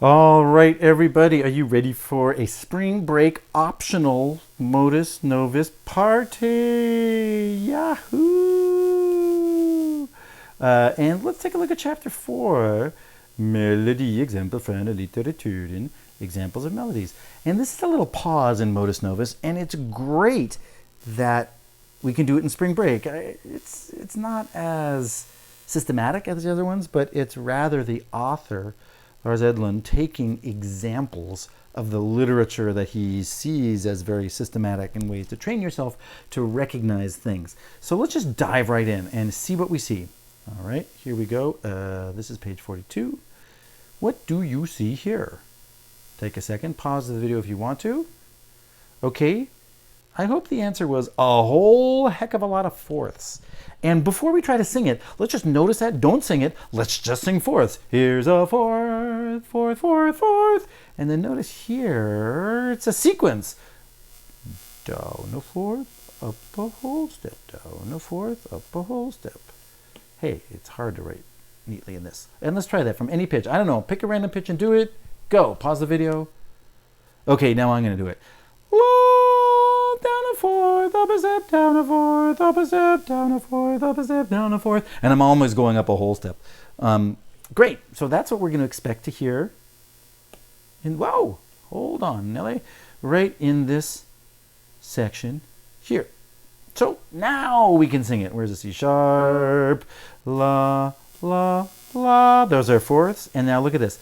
All right, everybody, are you ready for a spring break optional Modus Novus party? Yahoo! And let's take a look at chapter 4, Melodie, Exempel von Literaturen, Examples of Melodies. And this is a little pause in Modus Novus, and it's great that we can do it in spring break. It's not as systematic as the other ones, but it's rather the author, Lars Edlund, taking examples of the literature that he sees as very systematic and ways to train yourself to recognize things. So let's just dive right in and see what we see. All right, here we go. This is page 42. What do you see here? Take a second, pause the video if you want to. Okay, I hope the answer was a whole heck of a lot of fourths. And before we try to sing it, let's just notice that. Don't sing it. Let's just sing fourths. Here's a fourth, fourth, fourth, fourth. And then notice here, it's a sequence. Down a fourth, up a whole step. Down a fourth, up a whole step. Hey, it's hard to write neatly in this. And let's try that from any pitch. I don't know. Pick a random pitch and do it. Go. Pause the video. Okay, now I'm going to do it. Down a fourth, up a step, down a fourth, up a step, down a fourth, up a step, down a fourth. And I'm almost going up a whole step. Great. So that's what we're going to expect to hear. And whoa, hold on, Nelly. Right in this section here. So now we can sing it. Where's the C sharp? La, la, la. Those are fourths. And now look at this.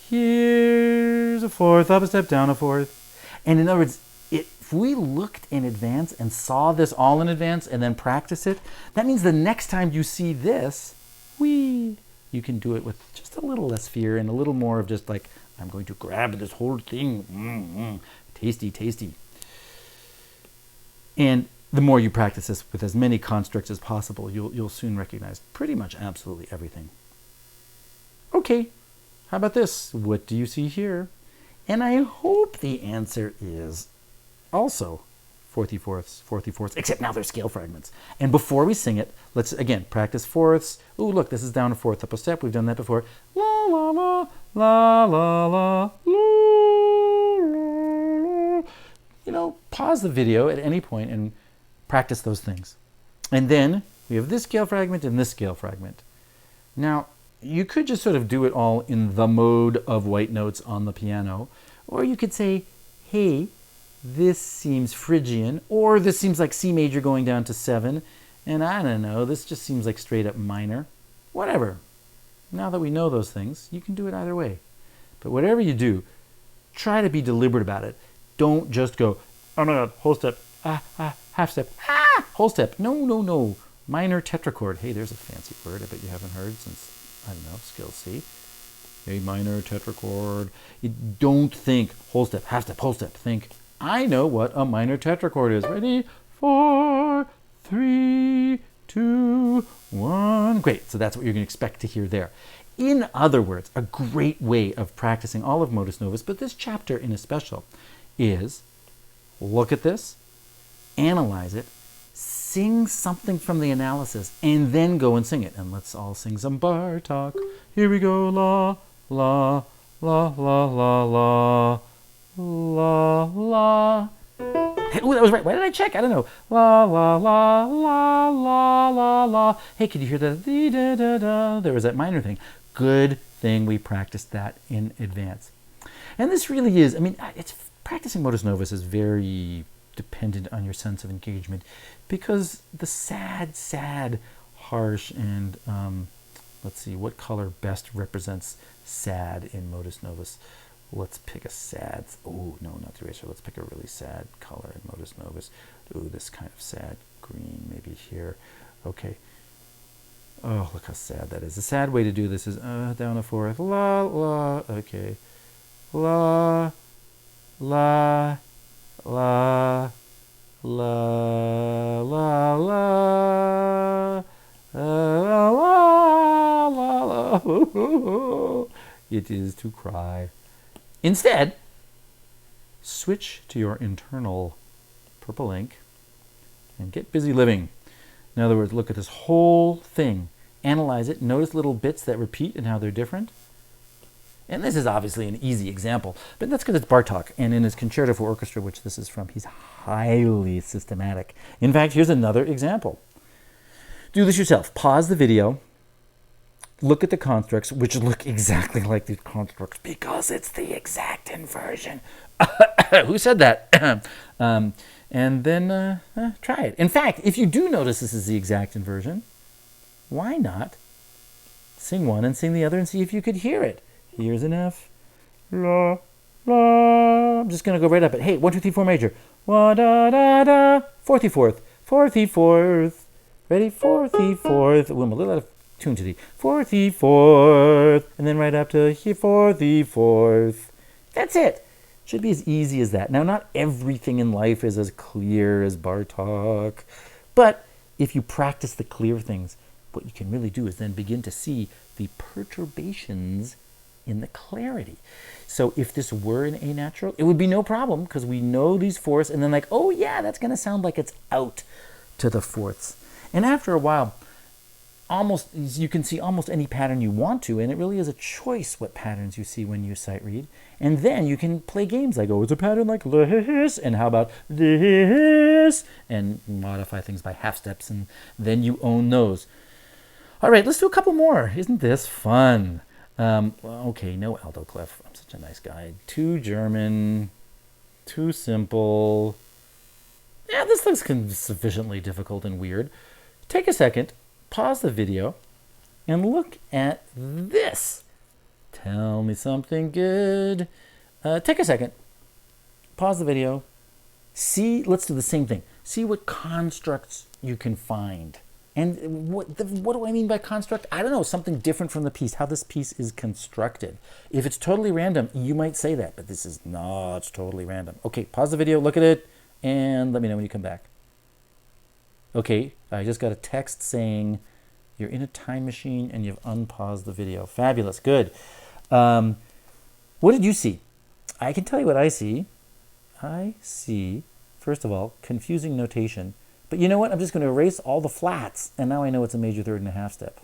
Here's a fourth, up a step, down a fourth. And in other words, if we looked in advance and saw this all in advance and then practice it, that means the next time you see this, you can do it with just a little less fear and a little more of just like, I'm going to grab this whole thing. Tasty, tasty. And the more you practice this with as many constructs as possible, you'll soon recognize pretty much absolutely everything. Okay, how about this? What do you see here? And I hope the answer is also fourthy fourths, except now they're scale fragments. And before we sing it, let's again practice fourths. Oh, look, this is down a fourth, up a step. We've done that before. La, la, la, la, la, la, la. You know, pause the video at any point and practice those things. And then we have this scale fragment and this scale fragment. Now, you could just sort of do it all in the mode of white notes on the piano, or you could say, hey, this seems Phrygian, or this seems like C major going down to 7, and I don't know, this just seems like straight up minor. Whatever. Now that we know those things, you can do it either way. But whatever you do, try to be deliberate about it. Don't just go, oh my God, whole step, half step, whole step. No, no, no. Minor tetrachord. Hey, there's a fancy word I bet you haven't heard since, I don't know, skill C. A minor tetrachord. You don't think whole step, half step, whole step. Think, I know what a minor tetrachord is. Ready? 4, 3, 2, 1. Great. So that's what you're going to expect to hear there. In other words, a great way of practicing all of Modus Novus, but this chapter in especial, is look at this, analyze it, sing something from the analysis, and then go and sing it. And let's all sing some Bartok. Here we go. La, la, la, la, la, la. La, la. Hey, oh, that was right. Why did I check? I don't know. La, la, la, la, la, la, la. Hey, could you hear that? Da, da, da. There was that minor thing. Good thing we practiced that in advance. And this really is, I mean, practicing Modus Novus is very dependent on your sense of engagement because the sad, harsh, and let's see, what color best represents sad in Modus Novus? Let's pick a sad, oh, no, not the eraser. Let's pick a really sad color in Modus Novus. Ooh, this kind of sad green, maybe here. Okay. Oh, look how sad that is. The sad way to do this is down a fourth. La, la, okay. La, la, la, la, la, la, la, la, la. It is to cry. Instead, switch to your internal purple ink and get busy living. In other words, look at this whole thing, analyze it, notice little bits that repeat and how they're different, And this is obviously an easy example, but that's because it's Bartók. And in his Concerto for Orchestra, which this is from, he's highly systematic. In fact, here's another example. Do this yourself. Pause the video. Look at the constructs, which look exactly like these constructs because it's the exact inversion. Who said that? And then try it. In fact, if you do notice this is the exact inversion, why not sing one and sing the other and see if you could hear it? Here's an F. La, la. I'm just going to go right up it. Hey, 1, 2, 3, 4 major. Wa, da, da, da. 4th, 4th. 4th, 4th. Ready? 4th, 4th. Ooh, I'm a little out of tune to the 4th, 4th. And then right up to here, 4th, 4th. That's it. Should be as easy as that. Now, not everything in life is as clear as Bartók. But if you practice the clear things, what you can really do is then begin to see the perturbations in the clarity. So if this were an A natural, it would be no problem because we know these fourths and then like, oh yeah, that's going to sound like it's out to the fourths. And after a while, you can see almost any pattern you want to, and it really is a choice what patterns you see when you sight read. And then you can play games like, oh, it's a pattern like this, and how about this? And modify things by half steps, and then you own those. All right, let's do a couple more. Isn't this fun? Okay, no alto clef. I'm such a nice guy. Too German, too simple. Yeah, this looks sufficiently difficult and weird. Take a second, pause the video, and look at this. Tell me something good. Take a second, pause the video. See, let's do the same thing. See what constructs you can find. And what do I mean by construct? I don't know, something different from the piece, how this piece is constructed. If it's totally random, you might say that, but this is not, it's totally random. Okay, pause the video, look at it, and let me know when you come back. Okay, I just got a text saying you're in a time machine and you've unpaused the video. Fabulous, good. What did you see? I can tell you what I see. I see, first of all, confusing notation. But you know what? I'm just going to erase all the flats, and now I know it's a major third and a half step.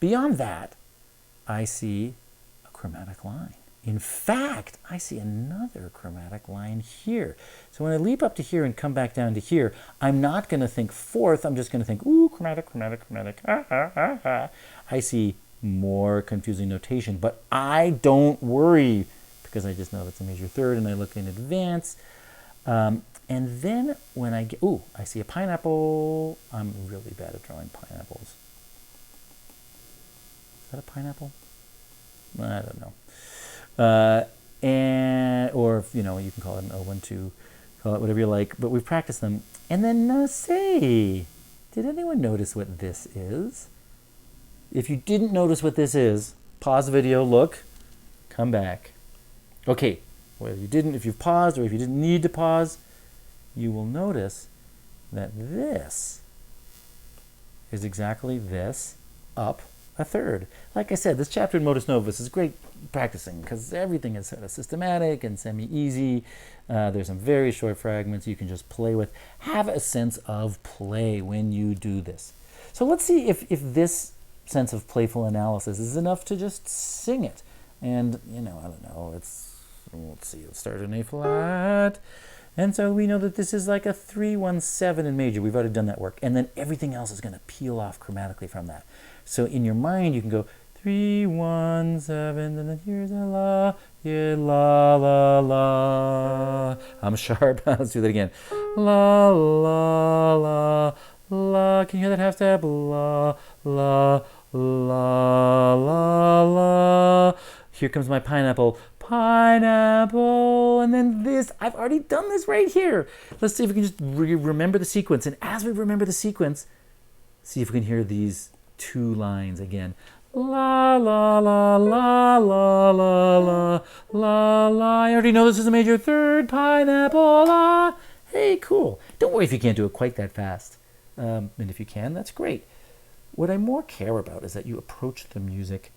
Beyond that, I see a chromatic line. In fact, I see another chromatic line here. So when I leap up to here and come back down to here, I'm not going to think fourth. I'm just going to think, ooh, chromatic, chromatic, chromatic. Ah, ah, ah, ah. I see more confusing notation, but I don't worry because I just know that's a major third, and I look in advance. And then when I get, ooh, I see a pineapple. I'm really bad at drawing pineapples. Is that a pineapple? I don't know. Or, you know, you can call it an O12, call it whatever you like, but we've practiced them. And then say, did anyone notice what this is? If you didn't notice what this is, pause the video, look, come back. Okay, whether you didn't, if you've paused or if you didn't need to pause, you will notice that this is exactly this up a third. Like I said, this chapter in Modus Novus is great practicing because everything is sort of systematic and semi-easy. There's some very short fragments you can just play with. Have a sense of play when you do this. So let's see if this sense of playful analysis is enough to just sing it. And, you know, I don't know, let's see, let's start in A flat. And so we know that this is like a 3-1-7 in major. We've already done that work. And then everything else is going to peel off chromatically from that. So in your mind, you can go 3-1-7, and then here's a la, yeah, la, la, la. I'm sharp. Let's do that again. La, la, la, la. Can you hear that half step? La, la, la, la, la. Here comes my pineapple. Pineapple, and then this. I've already done this right here. Let's see if we can just remember the sequence. And as we remember the sequence, see if we can hear these two lines again. La, la, la, la, la, la, la, la, la. I already know this is a major third. Pineapple, la. Hey, cool. Don't worry if you can't do it quite that fast. And if you can, that's great. What I more care about is that you approach the music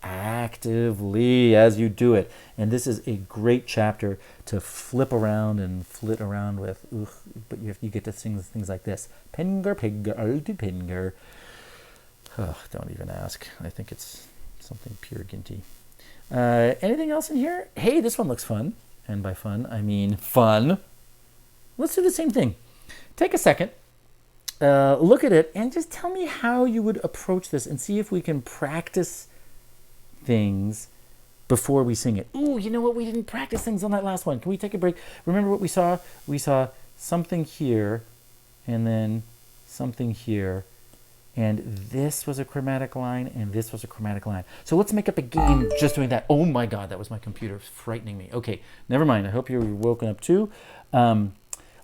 actively as you do it. And this is a great chapter to flip around and flit around with. But you get to sing things like this. Penger, penger, alte penger. Oh, don't even ask. I think it's something pure Ginty. Anything else in here? Hey, this one looks fun. And by fun, I mean fun. Let's do the same thing. Take a second, look at it, and just tell me how you would approach this and see if we can practice things before we sing it. Ooh, you know what? We didn't practice things on that last one. Can we take a break? Remember what we saw? We saw something here, and then something here, and this was a chromatic line, and this was a chromatic line. So let's make up a game just doing that. Oh my God, that was my computer frightening me. Okay, never mind. I hope you're woken up too.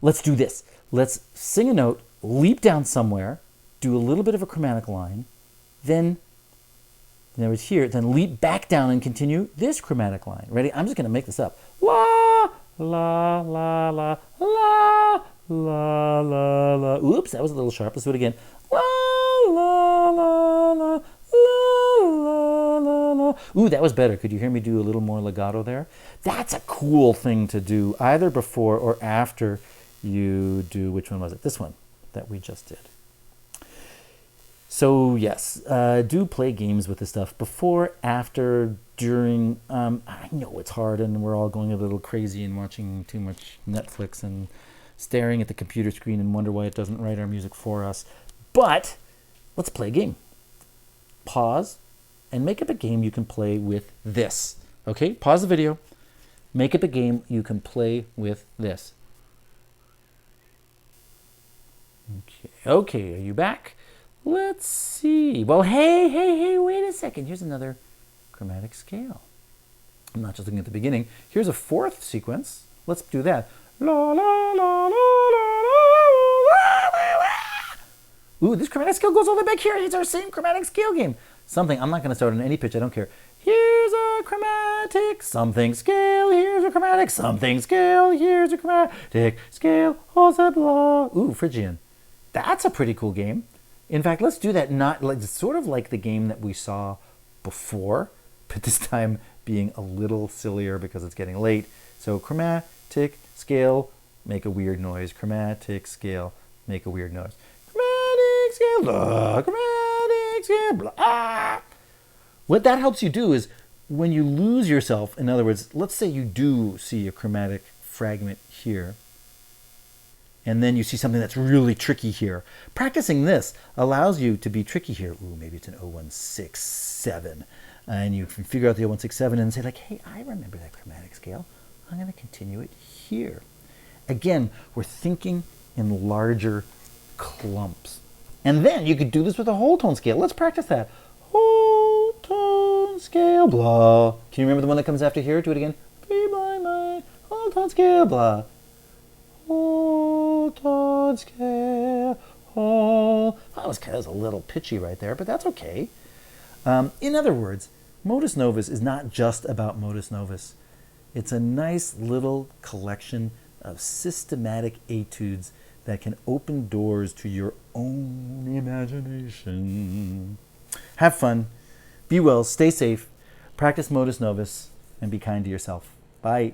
Let's do this. Let's sing a note, leap down somewhere, do a little bit of a chromatic line, then there was here, then leap back down and continue this chromatic line. Ready? I'm just going to make this up. La, la, la, la, la, la, la, la. Oops, that was a little sharp. Let's do it again. La, la, la, la, la, la, la, la. Ooh, that was better. Could you hear me do a little more legato there? That's a cool thing to do, either before or after you do, which one was it? This one that we just did. So yes, do play games with this stuff before, after, during. I know it's hard and we're all going a little crazy and watching too much Netflix and staring at the computer screen and wonder why it doesn't write our music for us. But let's play a game. Pause and make up a game you can play with this. Okay, pause the video. Make up a game you can play with this. Okay, are you back? Let's see. Well, hey, wait a second. Here's another chromatic scale. I'm not just looking at the beginning. Here's a fourth sequence. Let's do that. La, la, la, la, la, la. Ooh, this chromatic scale goes all the way back here. It's our same chromatic scale game. Something, I'm not going to start on any pitch. I don't care. Here's a chromatic something scale. Here's a chromatic something scale. Here's a chromatic scale. Ooh, Phrygian. That's a pretty cool game. In fact, let's do that, not like sort of like the game that we saw before, but this time being a little sillier because it's getting late. So chromatic scale, make a weird noise. Chromatic scale, make a weird noise. Chromatic scale, blah, chromatic scale, blah. Ah. What that helps you do is when you lose yourself, in other words, let's say you do see a chromatic fragment here, and then you see something that's really tricky here. Practicing this allows you to be tricky here. Ooh, maybe it's an 0167. And you can figure out the 0167 and say like, hey, I remember that chromatic scale. I'm going to continue it here. Again, we're thinking in larger clumps. And then you could do this with a whole tone scale. Let's practice that. Whole tone scale, blah. Can you remember the one that comes after here? Do it again. Be by my whole tone scale, blah. Whole tone scale, whole. That was a little pitchy right there, but that's okay. In other words, Modus Novus is not just about Modus Novus. It's a nice little collection of systematic etudes that can open doors to your own imagination. Have fun, be well, stay safe, practice Modus Novus, and be kind to yourself. Bye.